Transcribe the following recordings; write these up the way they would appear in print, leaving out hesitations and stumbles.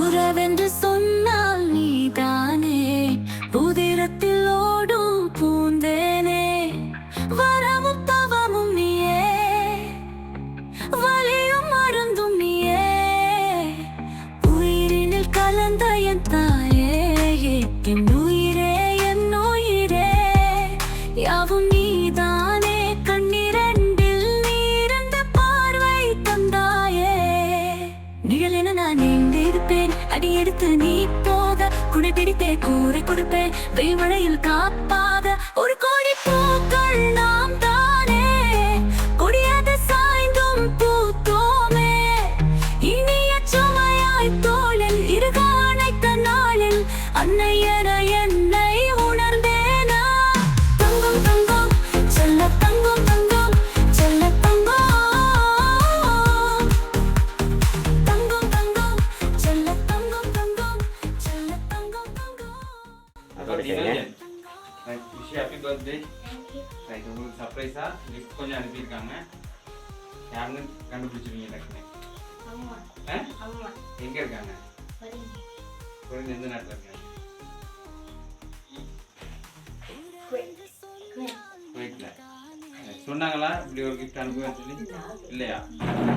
உறவென்று சொன்னால் நீதானே, புதிரத்தில் ஓடும் பூந்தேனே, வரமும் தவமும் நீயே, வலியும் மருந்தும் நீயே, உயிரினில் கலந்த என் தாயே, என் உயிரே என் உயிரே, யாவும் நீதானே, கண்ணிரண்டில் நீரந்த பார்வை தந்தாயே. நிழலென நான் நீண்டிருப்பேன், அடி எடுத்து நீ போக, குடை பிடித்தே கூரை கொடுப்பேன், வெய்மழையில் காப்பாக. ஒரு கோடி பூக்கள் நாம் தானே, கொடியாது சாய்ந்தும் பூத்தோமே, இனிய சுமையாய் தோளில் இருக அணைத்த நாளில் அன்னை என என்னை உணர்ந்தேனா. தங்கம் தங்கம் செல்ல தங்கம் தங்கம் செல்ல தங்கம், தங்கம் தங்கம் செல்ல தங்கம் தங்கம் செல்ல தங்கம் தங்கம். Happy birthday. ரைட், உங்களுக்கு சர்ப்ரைஸா கிஃப்ட் கொஞ்சம் அனுப்பியிருக்காங்க. யாருன்னு கண்டுபிடிச்சிருவீங்க டக்குனு? எங்க இருக்காங்க? குறைந்த எந்த நாட்டில் இருக்காங்க? குவைட்ல. சொன்னாங்களா இப்படி ஒரு கிஃப்ட் அனுப்புவேன்னு சொல்லி? இல்லையா?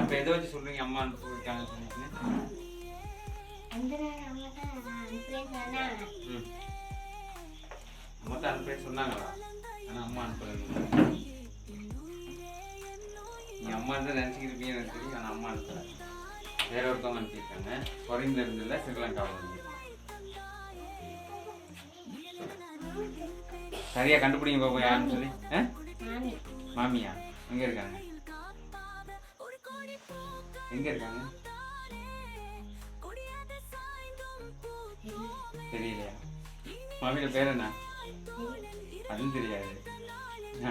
அப்போ எதை வச்சு சொல்றீங்க அம்மா அனுப்பியிருக்காங்க சொன்னீங்க? அம்மா தான் அனுப்புறேன்னு சொன்னாங்களா? ஆனால் அம்மா அனுப்புறேன். நீ அம்மா தான் நினச்சிக்கிருப்பீங்கன்னு எனக்கு தெரியும், ஆனால் அம்மா அனுப்புறேன். வேற ஒருத்தவங்க அனுப்பியிருக்காங்க. ஃபாரின்ல இருந்தில்ல, ஸ்ரீலங்காவில் இருந்து. சரியா கண்டுபிடிங்க பாப்பா யாருன்னு சொல்லி. மாமியா எங்க இருக்காங்க? எங்க இருக்காங்க? தெரியலையா? மாமியோட பேர் என்ன? அதுவும் தெரியாது.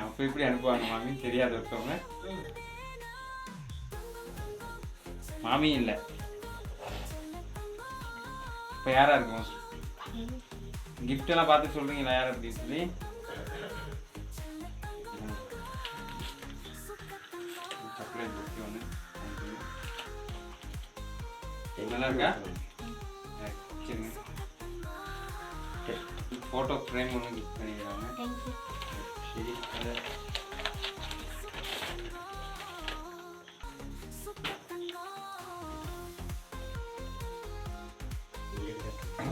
அப்ப எப்படி அனுப்புவாங்க மாமி? தெரியாத ஒருத்தவங்க. மாமி இல்லை. இப்ப யாரா இருக்கும்? கிஃப்ட் எல்லாம் பார்த்து சொல்றீங்களா யார் அப்படின்னு சொல்லி? சாக்லேட் கிஃப்ட் ஒன்று நல்லா இருக்கா? சரிங்க. ஃபோட்டோ ஃப்ரேம் ஒன்று கிஃப்ட் பண்ணிக்கிறாங்க. சரி, அதை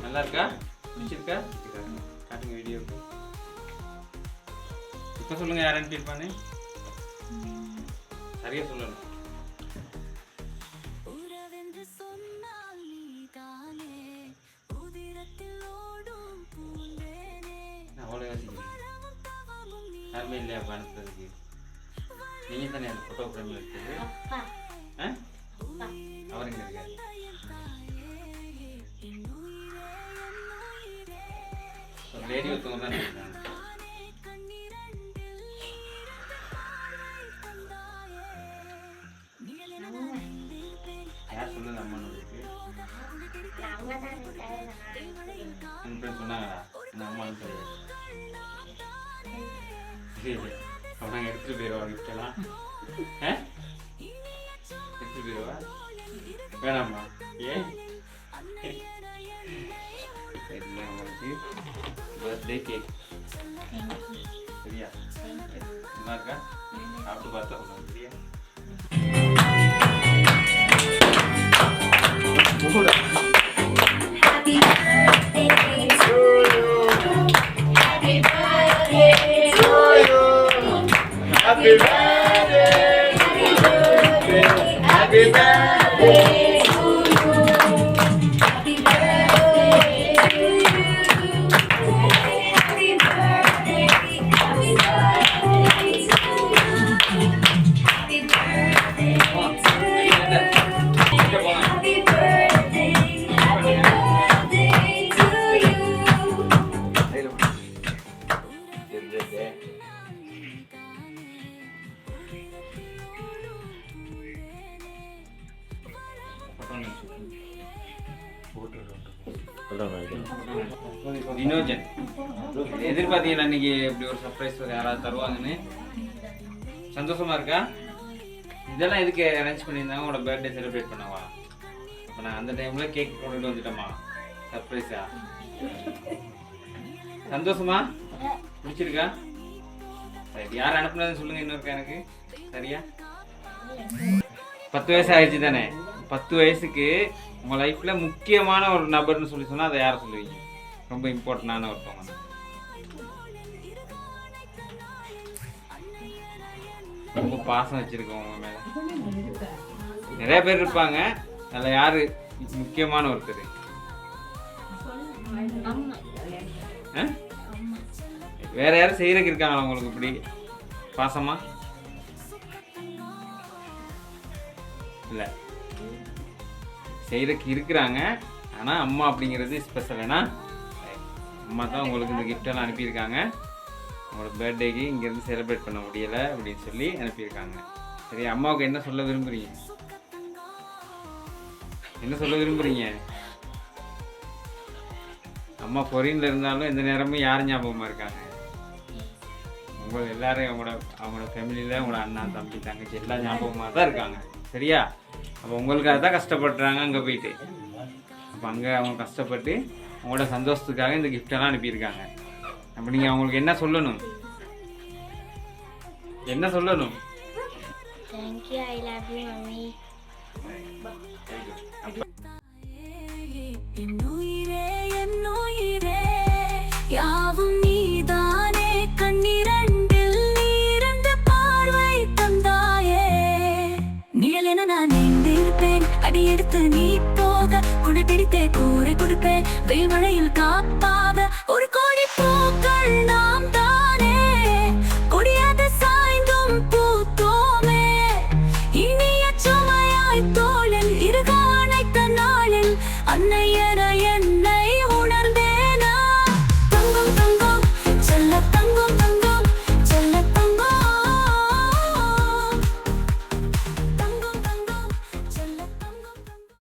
நல்லா இருக்கா? பிடிச்சிருக்கா? காட்டுங்க வீடியோக்கு. இப்போ சொல்லுங்க யார் அனுப்பியிருப்பானு? சரியா சொல்லணும். அவ்வளோ யோசிக்கிறேன். யாருமே இல்லையா அப்போ அனுப்புறதுக்கு? நீங்கள் தானே அந்த ஃபோட்டோ ஃப்ரேமில் இருக்குது. அவர் எங்கே இருக்காரு? லேடி ஒருத்தவங்க தான் இருக்காங்க. யார் சொல்லுது அம்மானுக்கு? அனுப்புறேன்னு சொன்னாங்களா? என்ன அம்மா அனுப்புறது? அவங்க எடுத்துட்டு போயிடுவா கிஃப்டெல்லாம்? எடுத்துட்டு போயிடுவா? வேணாம்மா. ஏன்? இல்லை, உங்களுக்கு பர்த்டே கேக். சரியா? நல்லா இருக்கா? சாப்பிட்டு பார்த்தா உங்களுக்கு சரியா? Happy birthday to you. Happy birthday to you. Happy birthday. Happy birthday. Happy birthday to you. Happy birthday to you. Happy birthday. Happy birthday to you. Happy birthday to you. Happy birthday. Happy birthday to you. Vinojan எதிர்பார்த்தீங்களா இன்னைக்கு இப்படி ஒரு surprise யாராவது தருவாங்கன்னு? சந்தோஷமா இருக்கா? இதெல்லாம் எதுக்கு arrange பண்ணியிருந்தாங்க? உங்களோட பர்த்டே செலிப்ரேட் பண்ணவா? அப்போ நான் அந்த டைமில் கேக் கொண்டுட்டு வந்துட்டோமா சர்ப்ரைஸா? சந்தோஷமா? பிடிச்சிருக்கா? சரி, யார் அனுப்புனதுன்னு சொல்லுங்க இன்னொருக்கா எனக்கு. சரியா? 10 வயசு ஆயிடுச்சு தானே? 10 வயசுக்கு உங்கள் லைஃப்பில் முக்கியமான ஒரு நபர்னு சொல்லி சொன்னால் அதை யாரை சொல்லுவீங்க? ரொம்ப இம்பார்ட்டண்டான ஒருத்தவங்க. ரொம்ப பாசம் வச்சுருக்கோம் உங்கள் மேலே. நிறைய பேர் இருப்பாங்க, அதில் யார் முக்கியமான ஒருத்தர்? வேற யாரும் செய்யறதுக்கு இருக்காங்களா உங்களுக்கு இப்படி பாசமா? இல்லை, செய்யறதுக்கு இருக்கிறாங்க. ஆனால் அம்மா அப்படிங்கிறது ஸ்பெஷல். ஏன்னா அம்மா தான் உங்களுக்கு இந்த கிஃப்டெல்லாம் அனுப்பியிருக்காங்க. உங்களோட பர்த்டேக்கு இங்கேருந்து செலிப்ரேட் பண்ண முடியலை அப்படின்னு சொல்லி அனுப்பியிருக்காங்க. சரி, அம்மாவுக்கு என்ன சொல்ல விரும்புகிறீங்க? என்ன சொல்ல விரும்புகிறீங்க? அம்மா பொரியனில் இருந்தாலும் எந்த நேரமும் யார் ஞாபகமாக இருக்காங்க? உங்கள் எல்லாரும் அவங்களோட ஃபேமிலியில் உங்களோட அண்ணா தம்பி தங்கச்சி எல்லாம் ஞாபகமாக தான் இருக்காங்க. சரியா? அப்போ உங்களுக்காக தான் கஷ்டப்படுறாங்க அங்கே போயிட்டு. அப்போ அங்கே அவங்க கஷ்டப்பட்டு உங்களோட சந்தோஷத்துக்காக இந்த கிஃப்டெல்லாம் அனுப்பியிருக்காங்க. அப்போ நீங்கள் அவங்களுக்கு என்ன சொல்லணும்? என்ன சொல்லணும்? Thank you, I love you, mommy. என்னுயிரே என்னுயிரே யாவும் நீதானே, கண்ணிரண்டில் நீரண்டு பார்வை தந்தாயே. நிழலென நான் நீந்திருப்பேன், அடி எடுத்து நீ போக குடை பிடித்தே கூரை கொடுப்பேன். வெயில் மழையில் காப்பாக ஒரு கோடி பூக்கள் நாம் தானே, கொடியாக சாய்ந்தும் பூத்தோமே. இனிய சுமையாய் தோளில் இருக அணைத்த நாளில் அன்னை என என்ன